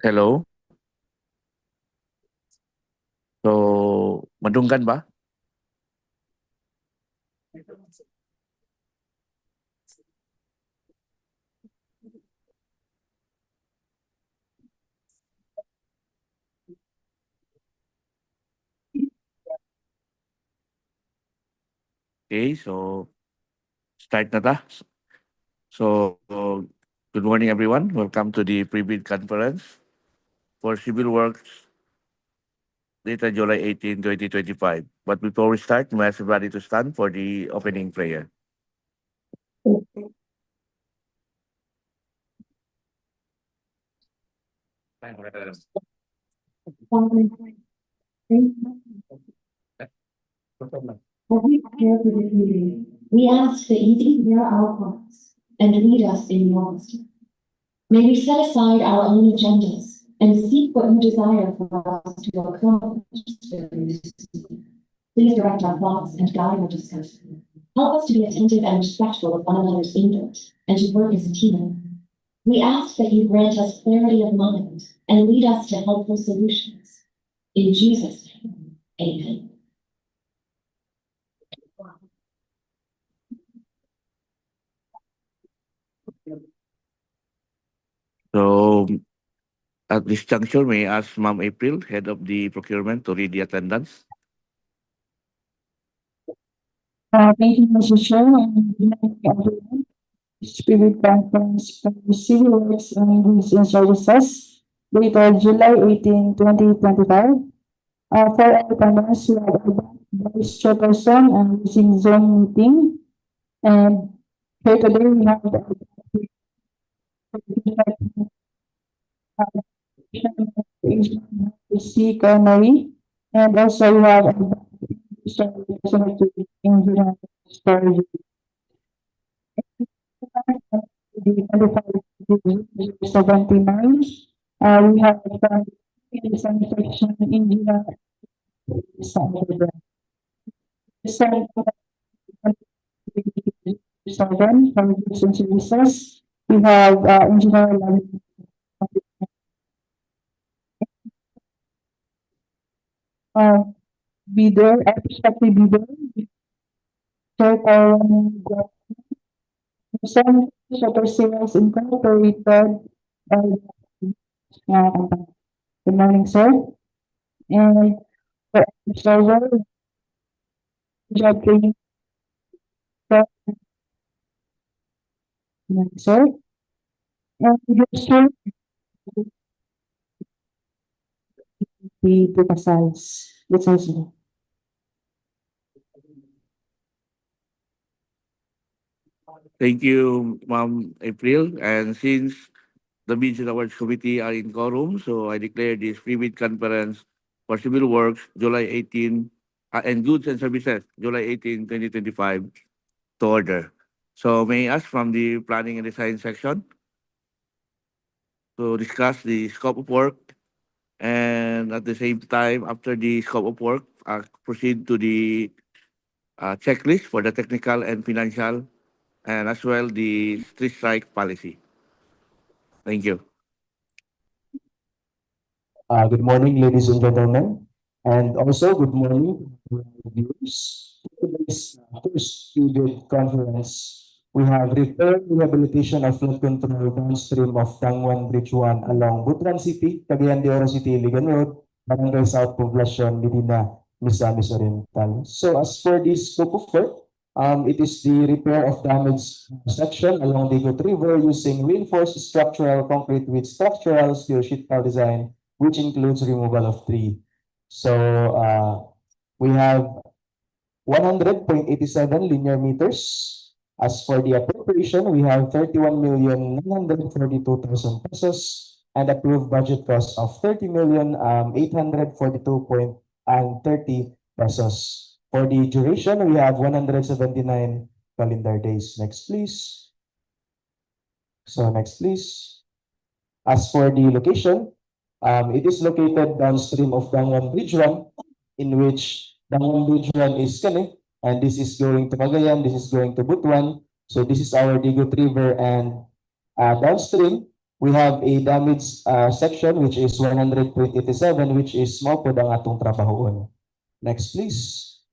Hello. So, madunggan ba? Okay, so start na ta. So, good morning everyone. Welcome to the pre-bid conference for Civil Works data July 18, 2025. But before we start, we ask everybody to stand for the opening prayer. Holy Spirit, we ask that you hear our hearts and lead us in your wisdom. May we set aside our own agendas and seek what you desire for us to accomplish during this season. Please direct our thoughts and guide our discussion. Help us to be attentive and respectful of one another's input and to work as a team. We ask that you grant us clarity of mind and lead us to helpful solutions. In Jesus' name, amen. So, at this juncture, may I ask Ma'am April, Head of the Procurement, to read the attendance? Thank you, Mr. Chair, and good morning, everyone. Spirit Conference for Civil Works and Goods and Services, dated July 18, 2025. For our attendance, we have our Vice Chairperson and using Zoom meeting. And here today, we have the City-Iligan, and also we have engineer storage. The 79. We have from the section engineer. Seven from goods and services. We have engineer bidder, prospective bidder. Some shutter sales incorporated. Good morning, sir. And for server, job training. Sir. And sir, the size. That's also. Thank you, Ma'am April. And since the Bids and Awards Committee are in quorum, so I declare this pre-bid conference for Civil Works, July 18, and Goods and Services, July 18, 2025, to order. So may I ask from the Planning and Design section to discuss the scope of work, and at the same time, after the scope of work, proceed to the checklist for the technical and financial, and as well the street strike policy. Thank you. Good morning, ladies and gentlemen, and also good morning to our viewers. Today's first student conference, we have repair rehabilitation of flood control downstream of Dangoan Bridge 1 along Butuan City, Cagayan de Oro City-Iligan Road, Barangay South Poblacion, Medina, Misamis Oriental. So as for this scope of work, it is the repair of damaged section along the Good River using reinforced structural concrete with structural steel sheet pile design, which includes removal of tree. So we have 100.87 linear meters. As for the appropriation, we have 31,942,000 pesos and approved budget cost of 30,842.30 pesos. For the duration, we have 179 calendar days. Next, please. So next, please. As for the location, it is located downstream of Dangoan Bridge 1, in which Dangoan Bridge 1 is Kane, and this is going to Cagayan, this is going to Butuan. So this is our Digut River, and downstream, We have a damage section which is 187, which is mao pod ang atong trabahoon. Next, please.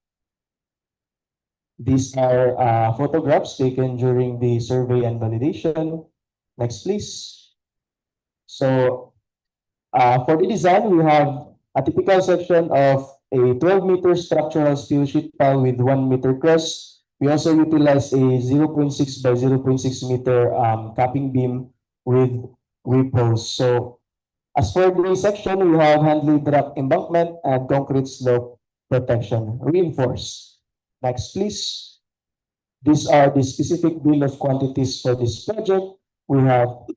These are photographs taken during the survey and validation. Next, please. So, for the design, we have a typical section of a 12-meter structural steel sheet pile with 1-meter crest. We also utilize a 0.6 by 0.6 meter capping beam with posts. So, as for the section, we have handled rock embankment and concrete slope protection reinforced. Next, please. These are the specific bill of quantities for this project. We have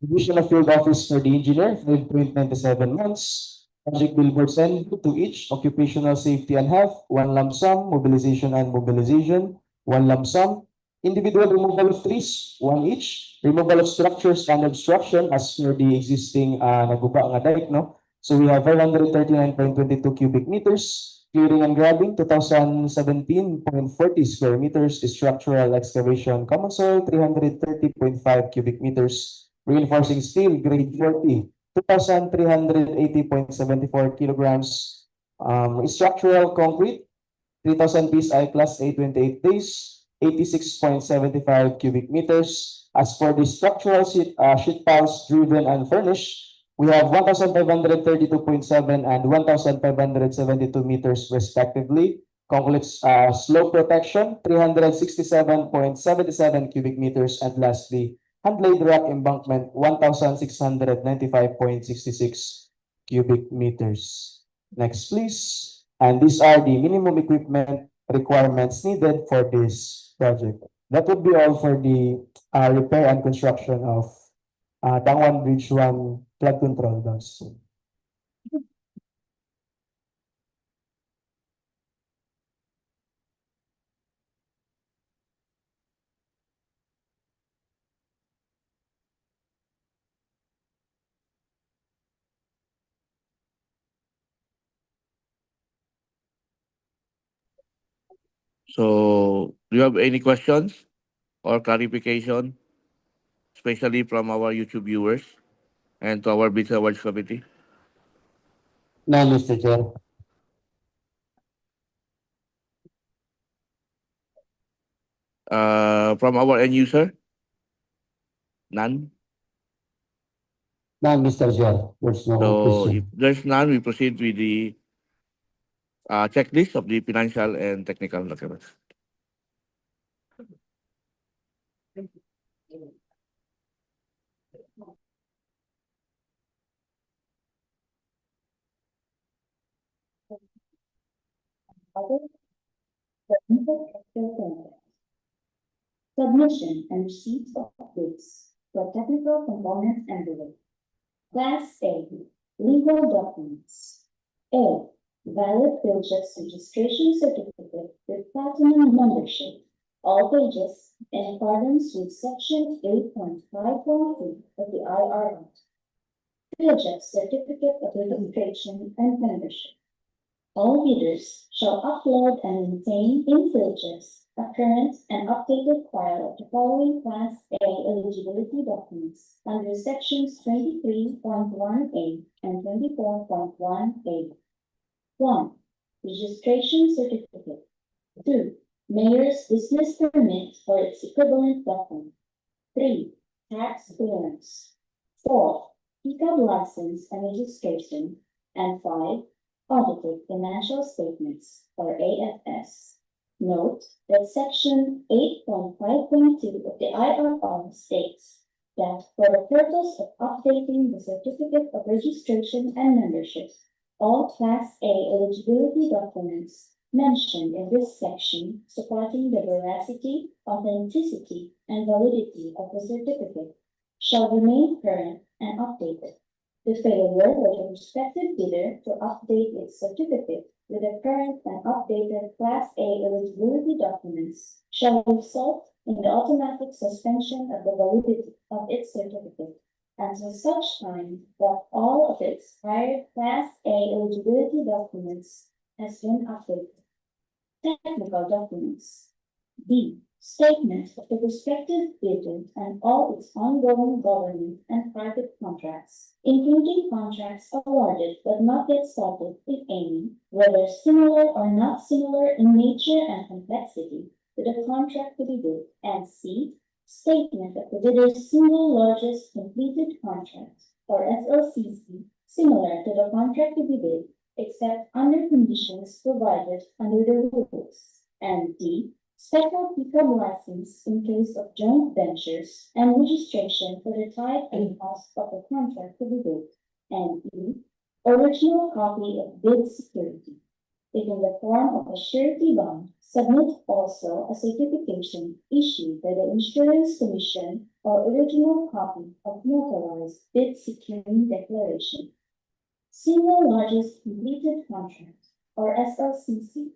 division of field office for the engineer, 5.97 months. Project billboards and to each, occupational safety and health, 1 lump sum, mobilization and mobilization, 1 lump sum. Individual removal of trees, 1 each. Removal of structures and obstruction as per the existing naguba nga dike, no? So we have 539.22 cubic meters. Clearing and grabbing, 2017.40 square meters. Structural excavation, common soil, 330.5 cubic meters. Reinforcing steel, grade 40, 2,380.74 kilograms. Structural concrete, 3,000 PSI plus 828 days, 86.75 cubic meters. As for the structural sheet piles driven and furnished, we have 1,532.7 and 1,572 meters respectively. Concrete slope protection, 367.77 cubic meters. And lastly, hand-laid rock embankment, 1,695.66 cubic meters. Next, please. And these are the minimum equipment requirements needed for this project. That would be all for the repair and construction of Dangoan Bridge 1 flood control downstream. So, do you have any questions or clarification, especially from our YouTube viewers and to our Business Awards Committee? No, Mr. Chair. From our end user? None? No, Mr. Chair. There's no So, if question. there's none, we proceed with the checklist of the financial and technical documents. Submission and receipt of goods for technical component envelope. Class A, legal documents. A, valid Philjex registration certificate with platinum membership. All pages in accordance with section 8.5.2 of the IR Act. Philjex certificate of registration and membership. All bidders shall upload and maintain in Philjex a current and updated file of the following Class A eligibility documents under sections 23.1A and 24.1A. 1. Registration certificate. 2. Mayor's business permit or its equivalent document. 3. Tax clearance. 4. PCAB license and registration. And 5. Audited financial statements or AFS. Note that section 8.5.2 of the IRR states that for the purpose of updating the certificate of registration and membership, all Class A eligibility documents mentioned in this section supporting the veracity, authenticity, and validity of the certificate shall remain current and updated. The failure of the respective bidder to update its certificate with the current and updated Class A eligibility documents shall result in the automatic suspension of the validity of its certificate until such time that all of its prior Class A eligibility documents has been updated. Technical documents. B. Statement of the prospective bidder and all its ongoing government and private contracts, including contracts awarded but not yet started, if any, whether similar or not similar in nature and complexity to the contract to be bid, and C. Statement of the bidder's single largest completed contract, or SLCC, similar to the contract to be bid, except under conditions provided under the rules, and D. Special PICAB license in case of joint ventures and registration for the type and cost of the contract to be bid, and E. Original copy of bid security. If in the form of a surety bond, submit also a certification issued by the Insurance Commission or original copy of notarized bid securing declaration. Single largest completed contract, or SLCC.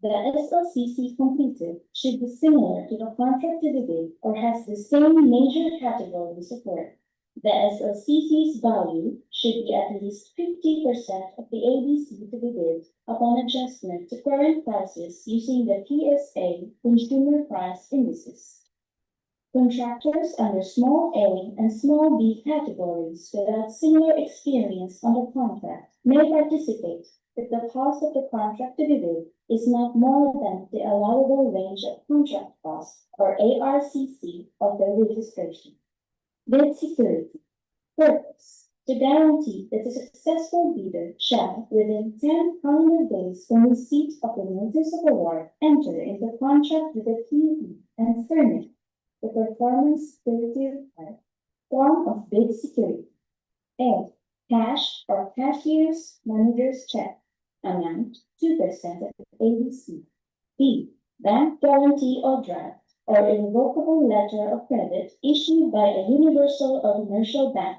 The SLCC completed should be similar to the contract to be bid or has the same major categories of work. The SLCC's value should be at least 50% of the ABC to be bid upon adjustment to current prices using the PSA Consumer Price Indices. Contractors under small A and small B categories without similar experience on the contract may participate if the cost of the contract to be bid is not more than the allowable range of contract costs, or ARCC, of the registration. Bid security. Purpose: to guarantee that the successful bidder shall, within 10 calendar days from receipt of the notice of award, enter into contract with the PE and furnish the performance security required. Form of bid security. A. Cash or cashier's manager's check. Amount 2% of ABC. B. Bank guarantee or draft or irrevocable letter of credit issued by a universal or commercial bank.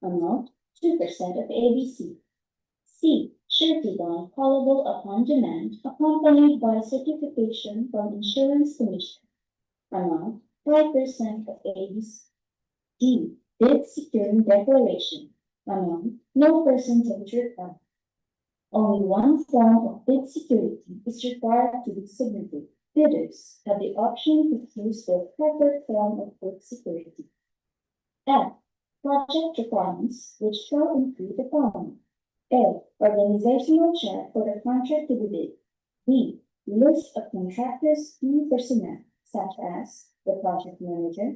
Amount 2% of ABC. C. Surety bond callable upon demand accompanied by certification from Insurance Commission. Amount 5% of ABC. D. Bid securing declaration. Amount no percentage required. Only one form of bid security is required to be submitted. Bidders have the option to choose their preferred form of bid security. F. Project requirements, which shall include the following. A. Organizational chart for the contract to be bid. B. List of contractors' key personnel, such as the project manager,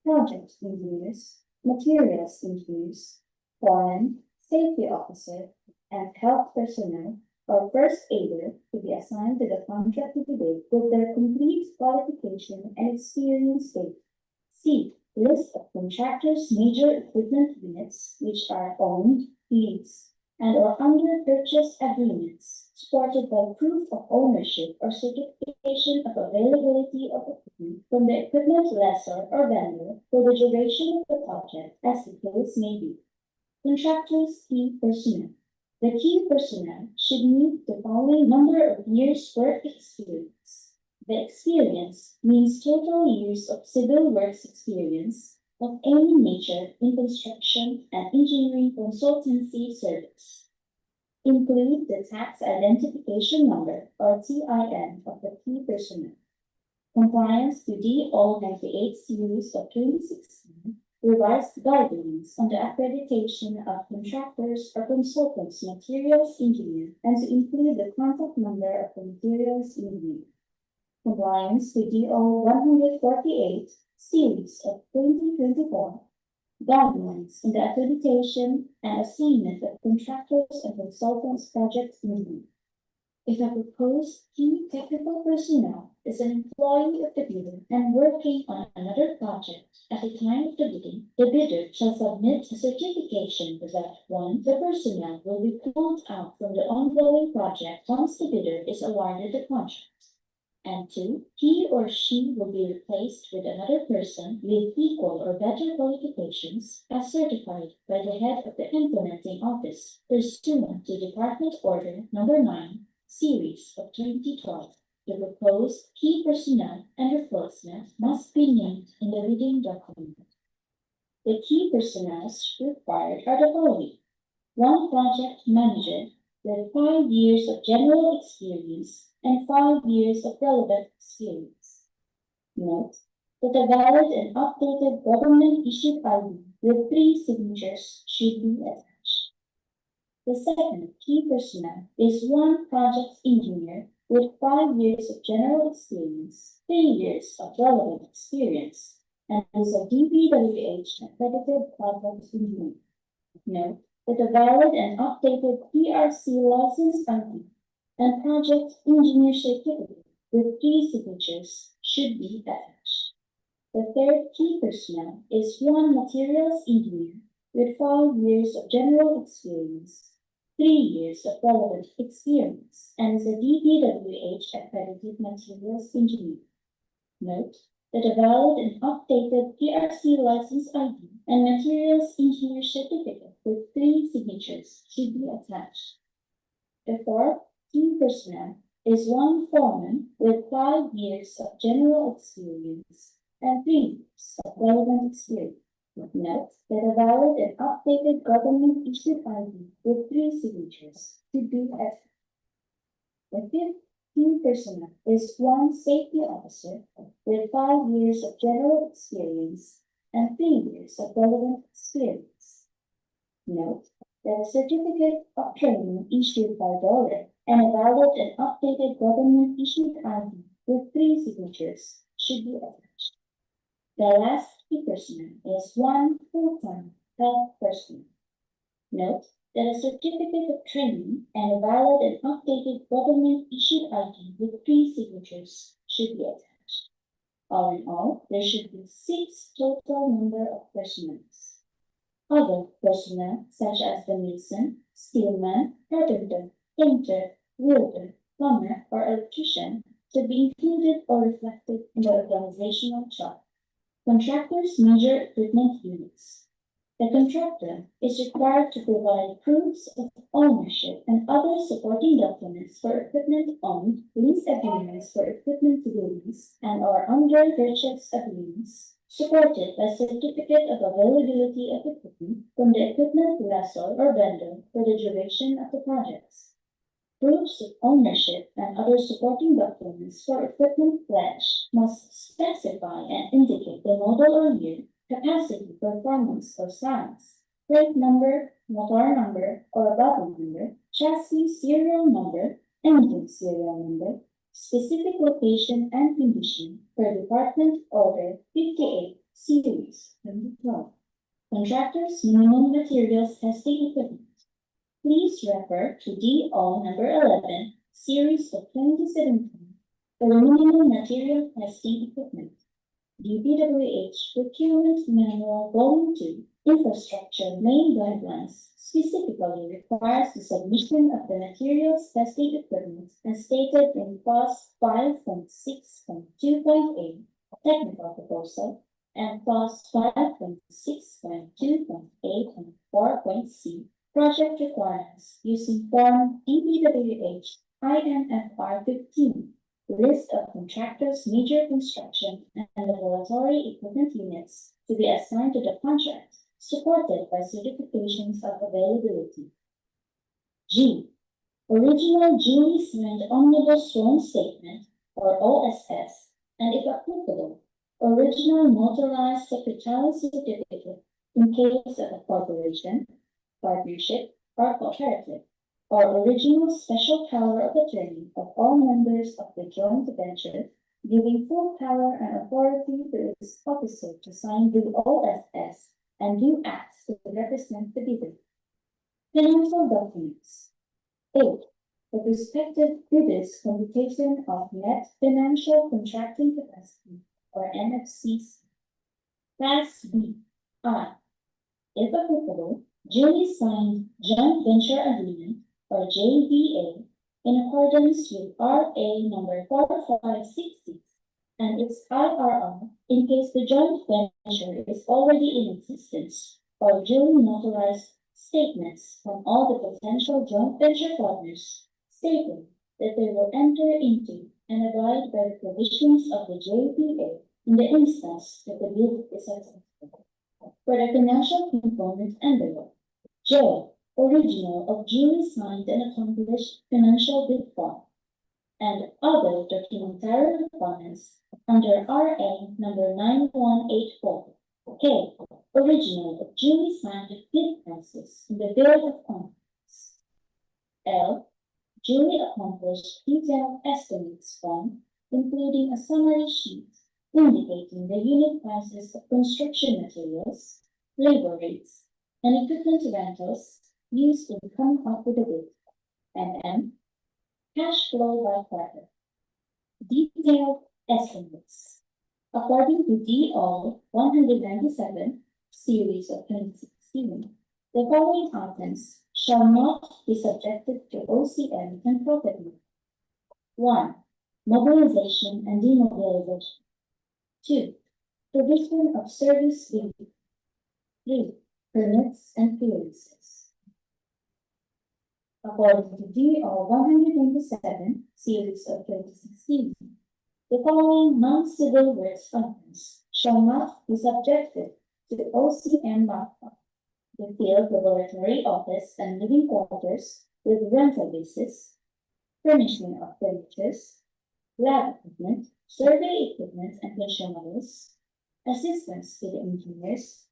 project engineers, materials engineers, foreman, safety officer, and health personnel or first aider to be assigned to the contract to be bid with their complete qualification and experience date. C. List of contractors' major equipment units which are owned, leased, and or under purchase agreements supported by proof of ownership or certification of availability of equipment from the equipment lessor or vendor for the duration of the project as the case may be. Contractors' key personnel. The key personnel should meet the following number of years' work experience. The experience means total years of civil works experience of any nature in construction and engineering consultancy service. Include the tax identification number or TIN of the key personnel. Compliance to DEO 98 series of 2016. Revised guidelines on the accreditation of contractors or consultants, materials engineer, and to include the contact number of the materials engineer. Compliance to DO 148 series of 2024. Guidelines in the accreditation and assignment of contractors and consultants project engineer. If a proposed key technical personnel is an employee of the bidder and working on another project at the time of the bidding, the bidder shall submit a certification that 1. The personnel will be pulled out from the ongoing project once the bidder is awarded the contract, and 2. He or she will be replaced with another person with equal or better qualifications as certified by the head of the implementing office pursuant to Department Order Number 9. Series of 2012, the proposed key personnel and replacement must be named in the bidding document. The key personnel required are the following. 1 project manager with 5 years of general experience and 5 years of relevant experience. Note that a valid and updated government-issued ID with 3 signatures should be attached. The second key personnel is one project engineer with 5 years of general experience, 3 years of relevant experience, and is a DPWH accredited project engineer. Note that a valid and updated PRC license ID and project engineer certificate with 3 signatures should be attached. The third key personnel is one materials engineer with 5 years of general experience, 3 years of relevant experience, and is a DPWH accredited materials engineer. Note that a valid and updated PRC license ID and materials engineer certificate with 3 signatures should be attached. The fourth key personnel is one foreman with 5 years of general experience and 3 years of relevant experience. Note that a valid and updated government-issued ID with 3 signatures should be attached. The fifth key personnel is one safety officer with 5 years of general experience and 3 years of relevant experience. Note that a certificate of training issued by DOLE and a valid and updated government-issued ID with 3 signatures should be attached. The last key personnel is one full-time health personnel. Note that a certificate of training and a valid and updated government-issued ID with 3 signatures should be attached. All in all, there should be 6 total number of personnel. Other personnel, such as the mason, steelman, carpenter, painter, welder, plumber, or electrician, should be included or reflected in the organizational chart. Contractors' major equipment units. The contractor is required to provide proofs of ownership and other supporting documents for equipment owned, lease agreements for equipment to be leased, and/or under purchase agreements, supported by certificate of availability of equipment from the equipment lessor or vendor for the duration of the projects. Proofs of ownership and other supporting documents for equipment pledge must specify and indicate the model or year, capacity, performance, or size, plate number, motor number, or body number, chassis serial number, engine serial number, specific location and condition per Department Order 58, Series 2012. Contractors' minimum materials testing equipment. Please refer to DO number 11, Series of 2017, for the minimum material testing equipment. DPWH Procurement Manual Volume 2, Infrastructure Main Guidelines specifically requires the submission of the materials testing equipment as stated in Clause 5.6.2.8, Technical Proposal, and Clause 5.6.2.8 and 4.c, Project Requirements using Form DPWH INFR 15, List of Contractors' Major Construction and Laboratory Equipment Units to be assigned to the contract, supported by certifications of availability. G. Original duly signed Omnibus Loan Statement, or OSS, and if applicable, original notarized secretarial certificate in case of a corporation, partnership, or cooperative, or original special power of attorney of all members of the joint venture, giving full power and authority to its officer to sign the OSS and do acts to represent the bidder. Financial documents. 8. The respective bidder's computation of net financial contracting capacity, or NFCC. Class B. I. If applicable, duly signed joint venture agreement, or JVA, in accordance with RA number 4566 and its IRR in case the joint venture is already in existence, or duly notarized statements from all the potential joint venture partners stating that they will enter into and abide by the provisions of the JVA in the instance that the bid is acceptable. For the financial component envelope, J. Original of duly signed and accomplished financial bid form, and other documentary requirements under RA number 9184. K. Original of duly signed bid prices in the bill of contracts. L. Duly accomplished detailed estimates form, including a summary sheet indicating the unit prices of construction materials, labor rates, and equipment rentals used in coming up with a bid. And M. Cash flow by quarter. Detailed estimates. According to DEO 197, series of 2016, the following items shall not be subjected to OCM and profit mark. 1. Mobilization and demobilization. 2. Provision of service fee. 3. Permits and clearances. According to DO 127, series of 2016, the following non-civil works functions shall not be subjected to OCM markup: the field laboratory office and living quarters with rental basis, furnishing of furniture, lab equipment, survey equipment and consumables, assistance to the engineers,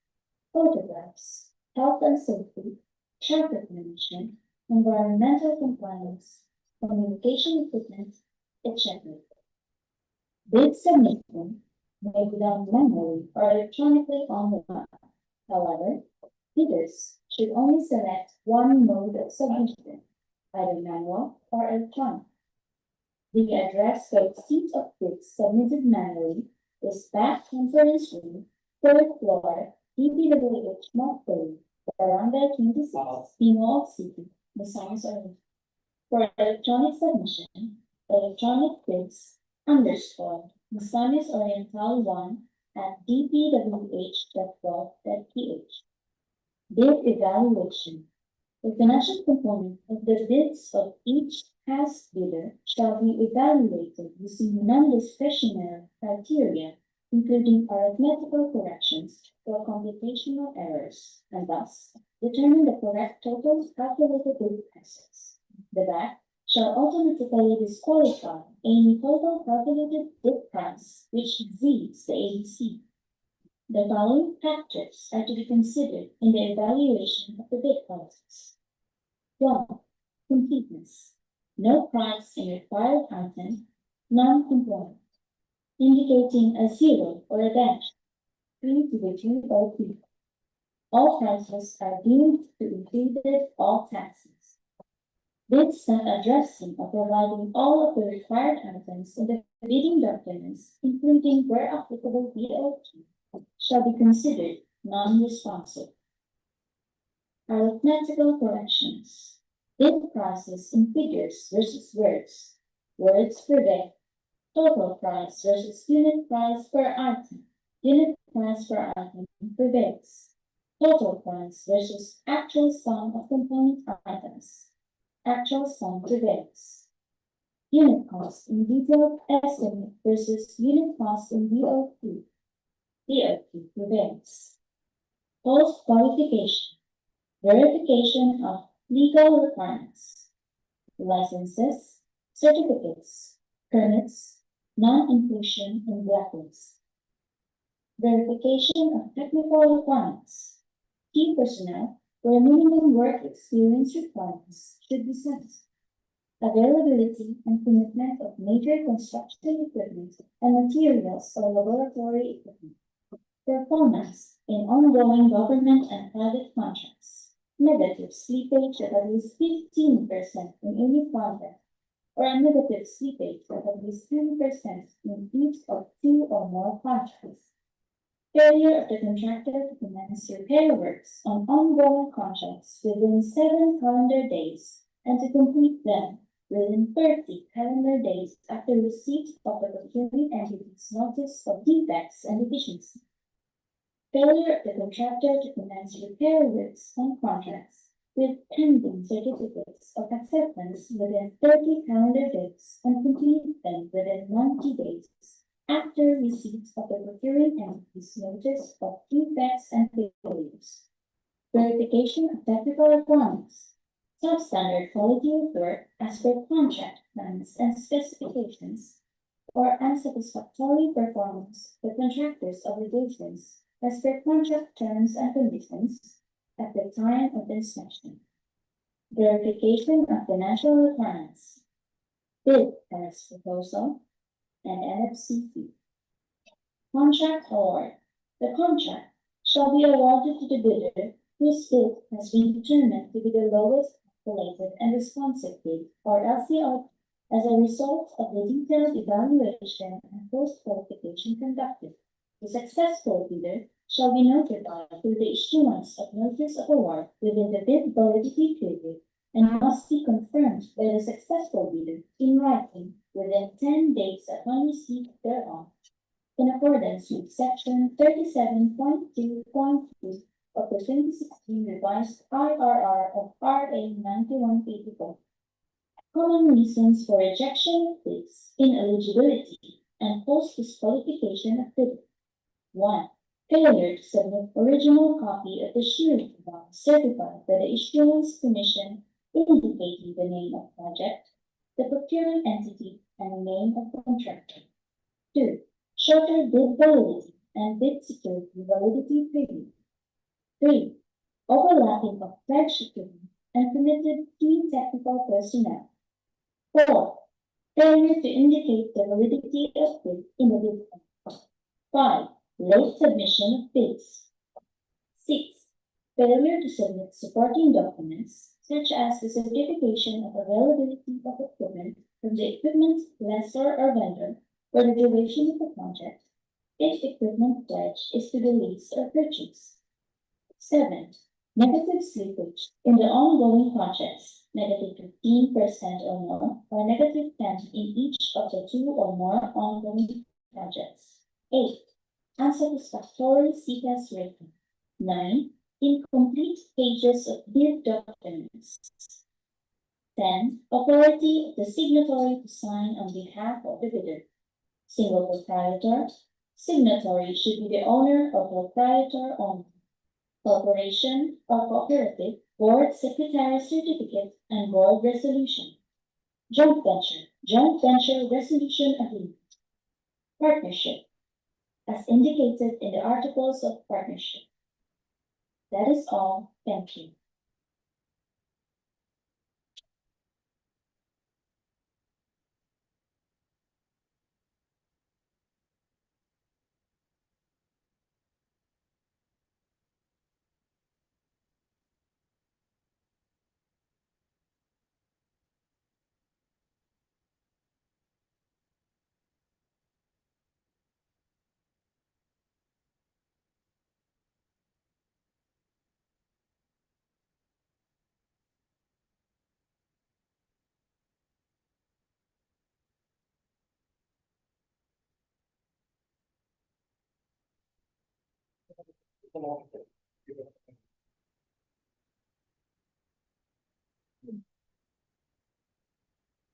photographs, health and safety, traffic management, environmental compliance, communication equipment, etc. Bid submission may be done manually or electronically online. However, bidders should only select one mode of submission, either manual or electronic. The address for receipt of bids submitted manually is back conference room, 3rd floor, DPWH Misamis Oriental 26, Pinoy City, Misamis Oriental. For electronic submission, electronic bids _Misamis Oriental 1 at dpwh.gov.ph. Bid evaluation. The financial component of the bids of each past bidder shall be evaluated using non-discretionary criteria, including arithmetical corrections or computational errors, and thus determine the correct total calculated bid prices. The BAC shall automatically disqualify any total calculated bid price which exceeds the ABC. The following factors are to be considered in the evaluation of the bid prices. 1. Completeness. No price in required item non-compliant, indicating a 0 or a dash, 3 to the GOP. All prices are deemed to include all taxes. Bids not addressing or providing all of the required items in the bidding documents, including where applicable DOT, shall be considered non-responsive. Arithmetical corrections. Bid prices in figures versus words. Words per bid. Total price versus unit price per item. Unit price per item per bids. Total price versus actual sum of component items. Actual sum per bids. Unit cost in detailed estimate versus unit cost in DOT. DOT per bids. Post qualification. Verification of legal requirements. Licenses, certificates, permits, non-inclusion in blacklist. Verification of technical requirements. Key personnel where minimum work experience requirements should be set. Availability and commitment of major construction equipment and materials or laboratory equipment. Performance in ongoing government and private contracts. Negative slippage of at least 15% in any project, or a negative slippage of at least 10% in each of 2 or more contracts. Failure of the contractor to commence repair works on ongoing contracts within 7 calendar days and to complete them within 30 calendar days after receipt of the procuring entity's notice of defects and deficiencies. Failure of the contractor to commence repair works on contracts with pending certificates of acceptance within 30 calendar days and complete them within 90 days after receipt of the procuring entity's notice of defects and failures. Verification of technical requirements. Substandard quality of work as per contract plans and specifications, or unsatisfactory performance of the contractor's obligations as per contract terms and conditions at the time of inspection. Verification of financial requirements, bid price proposal, and NFC fee. Contract award. The contract shall be awarded to the bidder whose bid has been determined to be the lowest escalated and responsive bid, or LCR, as a result of the detailed evaluation and post-qualification conducted. The successful bidder shall be notified through the issuance of notice of award within the bid validity period and must be confirmed by the successful bidder in writing within 10 days upon receipt thereof, in accordance with section 37.2.2 of the 2016 revised IRR of RA 9184. Common reasons for rejection of bids, ineligibility, and post-disqualification of bidder. 1. Failure to submit original copy of the surety bond certified by the Issuance Commission indicating the name of project, the procurement entity, and name of contractor. 2. Shorter bid validity and bid security validity period. 3. Overlapping of pledge equipment and committed key technical personnel. 4. Failure to indicate the validity of bid in the bid form. 5. Late submission of bids. 6. Failure to submit supporting documents such as the certification of availability of equipment from the equipment lessor or vendor for the duration of the project, if equipment pledge is to be leased or purchased. 7. Negative slippage in the ongoing projects, -15% or more, or -10 in each of the 2 or more ongoing projects. 8. Unsatisfactory CPAS rating. 9. Incomplete pages of bid documents. 10. Authority of the signatory to sign on behalf of the bidder. Single proprietor. Signatory should be the owner or proprietor only. Corporation or cooperative, board secretary certificate, and board resolution. Joint venture resolution agreement. Partnership, as indicated in the articles of partnership. That is all. Thank you.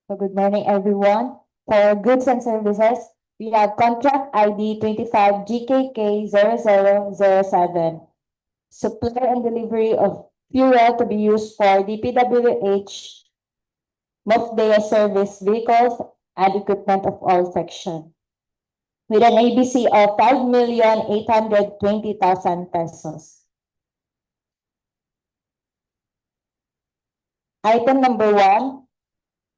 So good morning, everyone. For goods and services, we have contract ID 25 GKK 0007. Supply and delivery of fuel to be used for DPWH Mofdea service vehicles and equipment of all section, with an ABC of 5,820,000 pesos. Item number 1,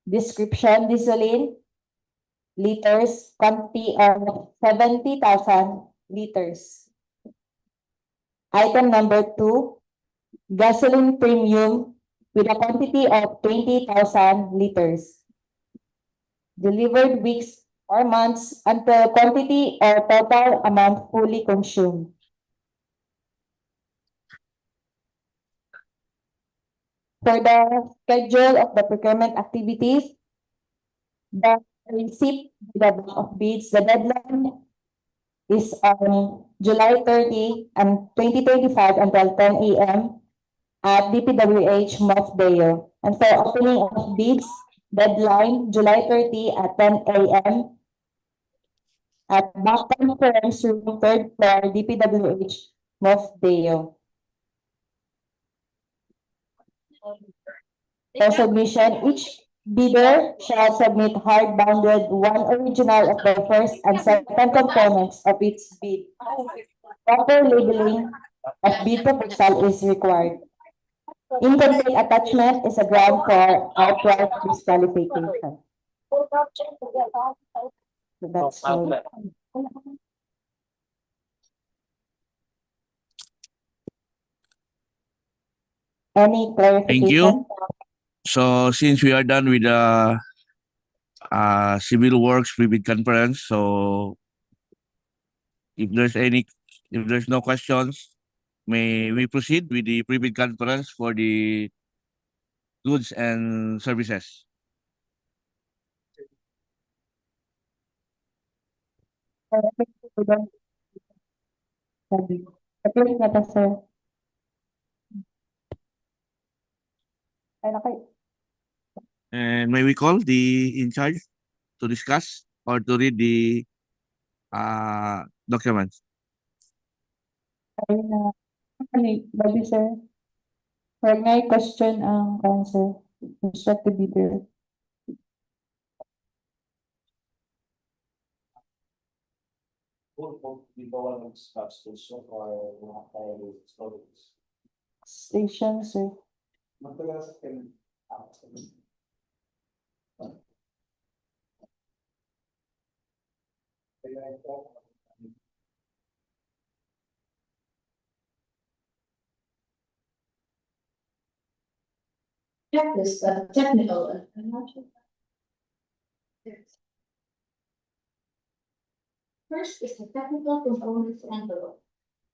description: gasoline liters, quantity of 70,000 liters. Item number 2, gasoline premium with a quantity of 20,000 liters. Delivered weeks or months until quantity or total amount fully consumed. For the schedule of the procurement activities, the receipt the bank of bids, the deadline is on July 30 and 2025 until 10 a.m. at DPWH Mofdea. And for opening of bids, deadline July 30 at 10 a.m. at back conference room, 3rd floor, DPWH Mofdea. For submission, each Bidder shall submit hard-bounded one original of the first and second components of its bid. Proper labeling of bid proposal is required. Incomplete attachment is a ground for outright disqualification. So that's all. Any Thank you. clarification? So since we are done with the civil works pre-bid conference, so if there's no questions, may we proceed with the pre-bid conference for the goods and services? Apply na ta, sir. Ay, nakay. And may we call the in charge to discuss or to read the documents? Ay na. Babi, sir. Huwag nga question ang cancer. Instructed bidder. Station, sir. Checklist of technical. First is the technical components envelope.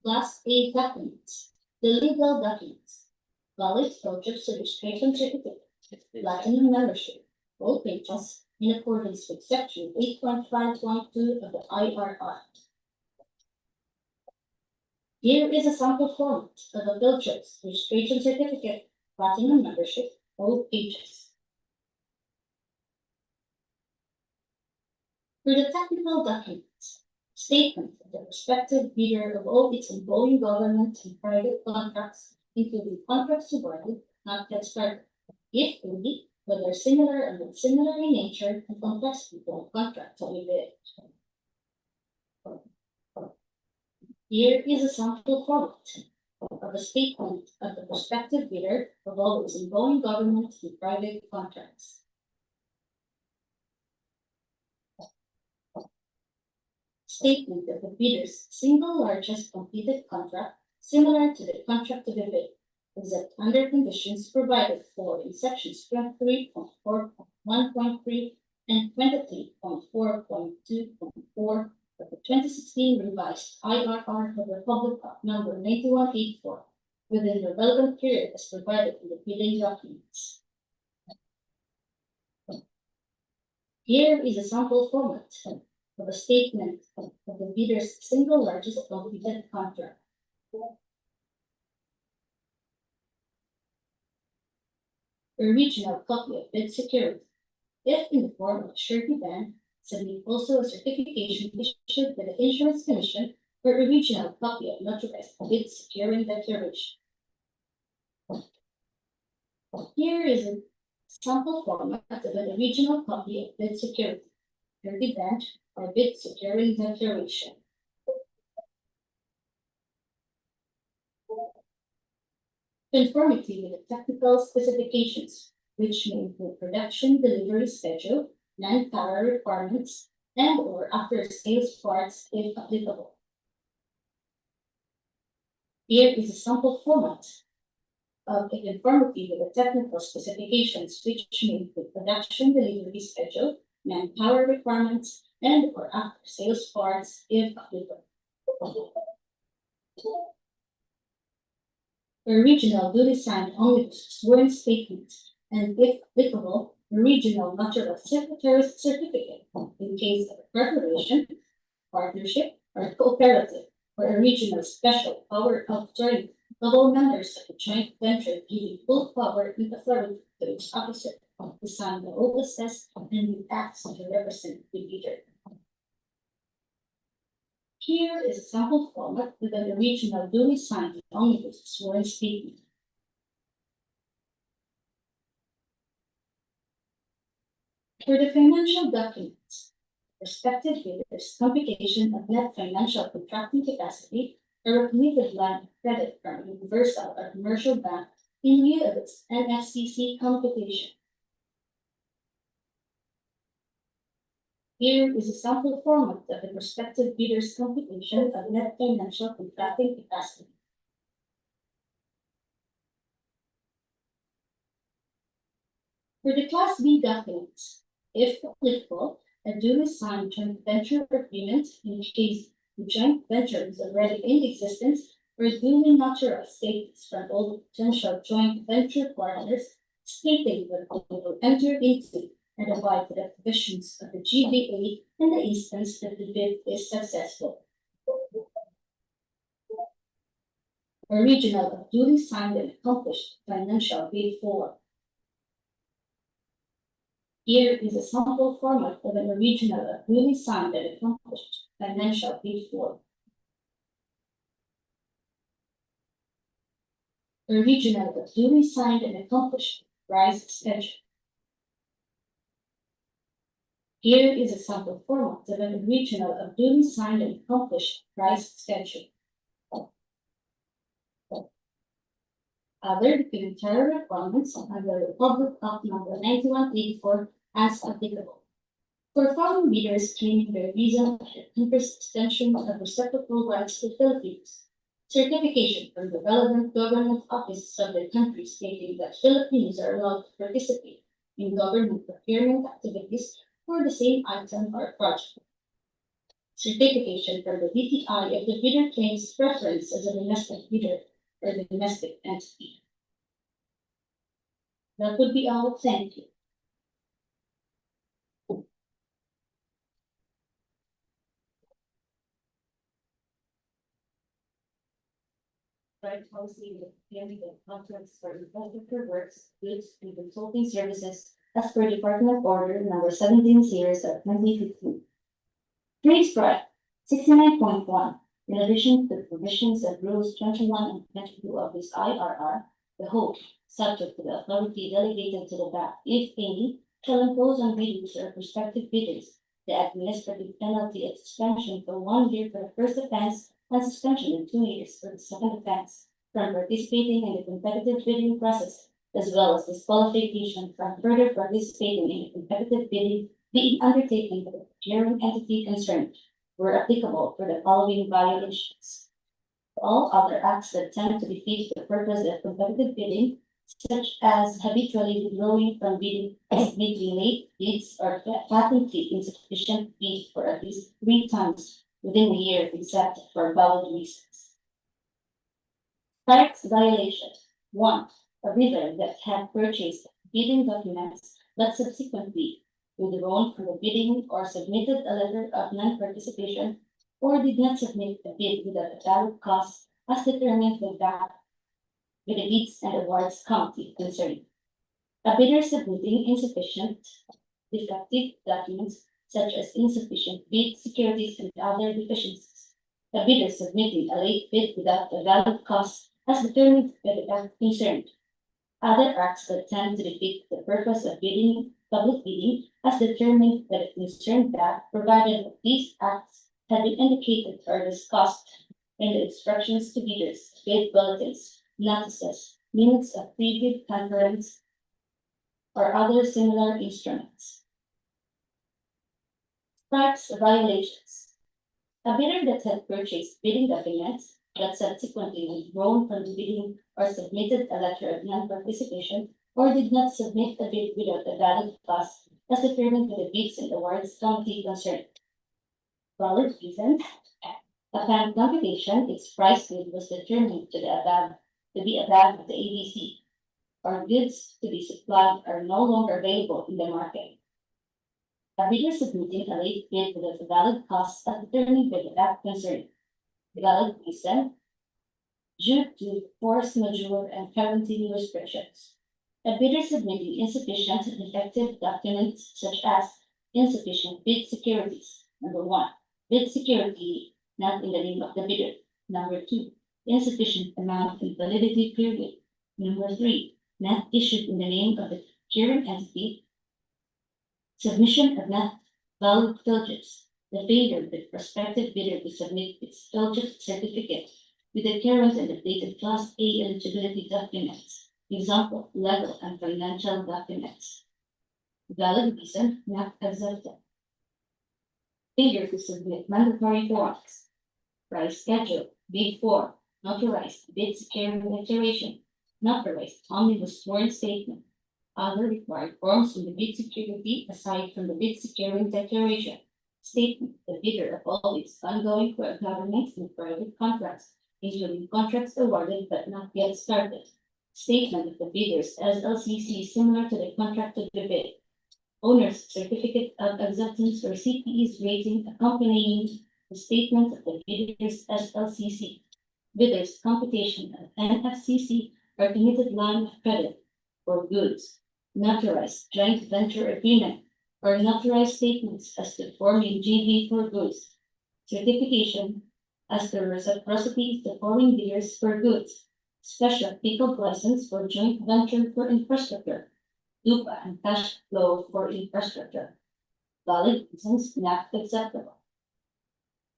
Class A documents. The legal documents. Valid project registration certificate. Platinum membership. All pages in accordance with section 8.5.2 of the IRR. Here is a sample format of the Viltrex registration certificate, platinum membership, all pages. For the technical documents, statement of the respective bidder of all its ongoing government and private contracts, including contracts awarded, not yet started, if only, whether similar and not similar in nature and complexity to the contract to be bid. Here is a sample format of a statement of the prospective bidder of all its ongoing government and private contracts. Statement of the bidder's single largest completed contract similar to the contract to be bid, except under conditions provided for in sections 23.4.1.3 and 23.4.2.4 of the 2016 revised IRR of the Republic of number 9184 within the relevant period as provided in the bidding documents. Here is a sample format of a statement of the bidder's single largest completed contract. A regional copy of bid security, if in the form of a surety band, submit also a certification issued by the Insurance Commission or a regional copy of notarized bid securing declaration. Here is a sample format of a regional copy of bid security, surety band, or bid securing declaration. Conformity with the technical specifications, which may include production delivery schedule, manpower requirements, and/or after-sales parts if applicable. Here is a sample format of a conformity with the technical specifications, which may include production delivery schedule, manpower requirements, and/or after-sales parts if applicable. The regional duly signed only sworn statement, and if applicable, the regional notarial secretary's certificate in case of a corporation, partnership, or cooperative, or a regional special power of attorney of all members of the joint venture giving full power and authority to each officer to sign the OSS and the acts to represent the bidder. Here is a sample format with an original duly signed omnibus sworn statement. For the financial documents, prospective bidders' computation of net financial contracting capacity or a committed line of credit from a universal or commercial bank in lieu of its NFCC computation. Here is a sample format of the prospective bidder's computation of net financial contracting capacity. For the Class B documents, if applicable, a duly signed joint venture agreement in case the joint venture is already in existence, or duly notarized statements from all potential joint venture partners stating that they will enter into and abide by the provisions of the GBA in the instance that the bid is successful. Original of duly signed and accomplished financial bid form. Here is a sample format of an original of duly signed and accomplished financial bid form. Original of duly signed and accomplished price schedule. Here is a sample format of an original of duly signed and accomplished price schedule. Other documentary requirements under the Republic Act number 9184 as applicable. For foreign bidders claiming their visa interest extension of reciprocal rights to Philippines, certification from the relevant government offices of their country stating that Filipinos are allowed to participate in government procurement activities for the same item or project. Certification from the DTI if the bidder claims preference as a domestic bidder or the domestic entity. That would be all. Thank you. Right policy with the contracts for infrastructure works, goods, and consulting services as per Department Order number 17 series of 2015. Prescribed 69.1. In addition to the provisions of rules 21 and 22 of this IRR, the whole, subject to the authority delegated to the BAC, if any, shall impose on bidders or prospective bidders the administrative penalty of suspension for 1 year for the first offense and suspension of 2 years for the second offense from participating in the competitive bidding process, as well as disqualification from further participating in the competitive bidding being undertaken by the procuring entity concerned, were applicable for the following violations. All other acts that tend to defeat the purpose of competitive bidding, such as habitually withdrawing from bidding, submitting late bids, or patently insufficient bid for at least 3 times within the year except for valid reasons. Tax violation. 1. A bidder that had purchased bidding documents but subsequently withdrawn from the bidding or submitted a letter of non-participation or did not submit a bid without a valid cause as determined with the bids and awards committee concerned. A bidder submitting insufficient, defective documents such as insufficient bid securities and other deficiencies. A bidder submitting a late bid without a valid cause as determined by the bank concerned. Other acts that tend to defeat the purpose of bidding, public bidding, as determined by the concerned bank, provided that these acts had been indicated or discussed in the instructions to bidders, bid bulletins, notices, minutes of pre-bid conference, or other similar instruments. Tax violations. A bidder that had purchased bidding documents but subsequently withdrawn from the bidding or submitted a letter of non-participation or did not submit a bid without a valid cause as determined by the bids and awards committee concerned. Valid reasons. Upon computation, its price bid was determined to be above the ABC, or goods to be supplied are no longer available in the market. A bidder submitting a late bid without a valid cause as determined by the bank concerned. Valid reason due to force majeure and quarantine restrictions. A bidder submitting insufficient and defective documents such as insufficient bid securities. Number 1. Bid security not in the name of the bidder. Number 2. Insufficient amount and validity period. Number 3. Not issued in the name of the procuring entity. Submission of not valid filters. The failure of the prospective bidder to submit its filter certificate with the current and updated Class A eligibility documents. Example, legal and financial documents. Valid reason not accepted. Failure to submit mandatory forms. Price schedule, bid form, notarized bid security declaration, notarized omnibus sworn statement. Other required forms in the bid security aside from the bid security declaration. Statement, the bidder of all its ongoing government and private contracts, including contracts awarded but not yet started. Statement of the bidders as LCC similar to the contract of the bid. Owner's certificate of acceptance or CPE's rating accompanying the statement of the bidders as LCC. Bidders computation of NFCC or committed line of credit for goods. Notarized joint venture agreement or notarized statements as to forming GV for goods. Certification as to reciprocity to foreign bidders for goods. Special pickup license for joint venture for infrastructure. DUPA and cash flow for infrastructure. Valid reasons not acceptable.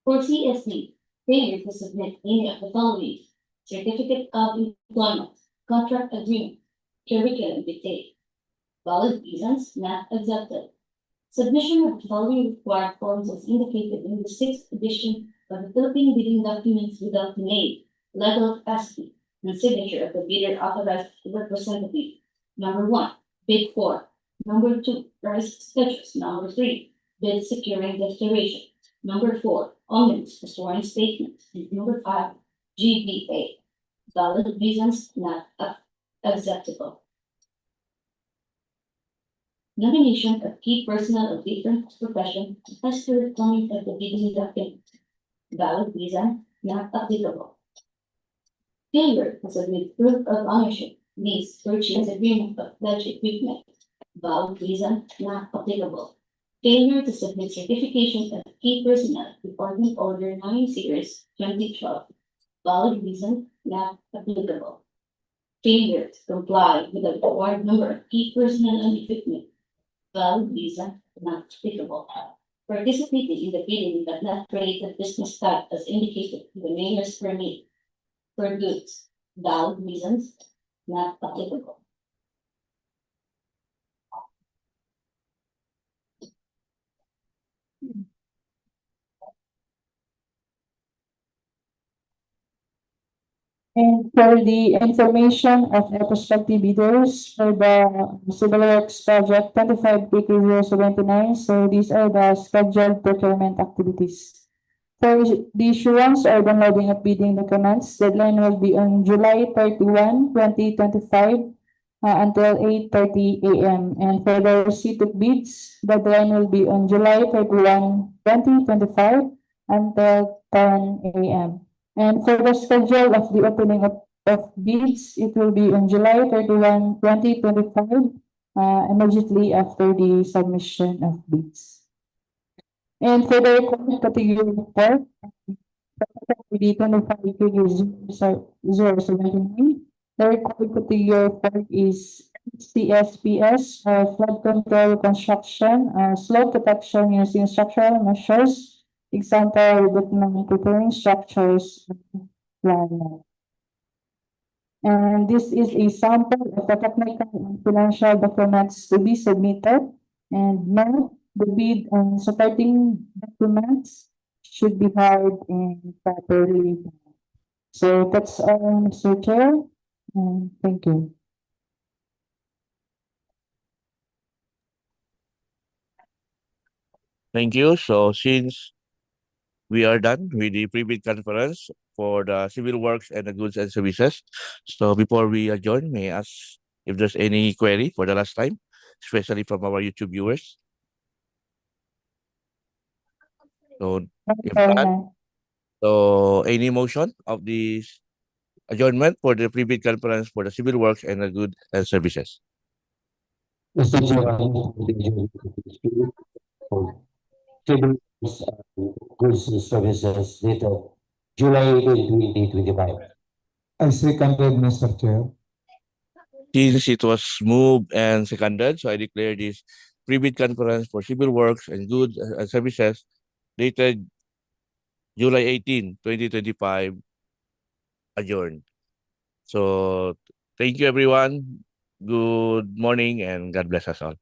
For CSD, failure to submit any of the following: certificate of employment, contract agreement, curriculum vitae. Valid reasons not accepted. Submission of the following required forms as indicated in the 6th edition of the Philippine bidding documents without the name, legal capacity, and signature of the bidder authorized representative. Number 1, bid form. Number 2, price schedules. Number 3, bid securing declaration. Number 4, omnibus sworn statement. And number 5, GBA. Valid reasons not acceptable. Nomination of key personnel of different profession as per the point of the bidding document. Valid reason not applicable. Failure to submit proof of ownership, lease, purchase agreement of pledge equipment. Valid reason not applicable. Failure to submit certification of key personnel Department Order 9 Series 2012. Valid reason not applicable. Failure to comply with the required number of key personnel and equipment. Valid reason not applicable. Participating in the bidding but not created business type as indicated in the mayor's permit for goods. Valid reasons not applicable. And for the information of the prospective bidders for the Civil Works Project 25 PK079, so these are the scheduled procurement activities. For the issuance or downloading of bidding documents, deadline will be on July 31, 2025 until 8:30 a.m. And for the receipt of bids, deadline will be on July 31, 2025 until 10 a.m. And for the schedule of the opening of bids, it will be on July 31, 2025, immediately after the submission of bids. And for the required category report, the 25 figures 079, the required category report is CSPS, flood control construction, slope protection using structural measures, example, document preparing structures plan. And this is a sample of the technical and financial documents to be submitted. And now the bid and supporting documents should be held and properly. So that's all, Mr. Chair, and thank you. Thank you. So since we are done with the pre-bid conference for the civil works and the goods and services. So before we adjourn, may I ask if there's any query for the last time, especially from our YouTube viewers? So if not, so any motion of this adjournment for the pre-bid conference for the civil works and the goods and services? Mr. Chair, I move to adjourn for civil goods and services dated July 18, 2025. I seconded, Mr. Chair. Since it was moved and seconded, so I declare this pre-bid conference for civil works and goods and services dated July 18, 2025, adjourned. So thank you everyone. Good morning and God bless us all.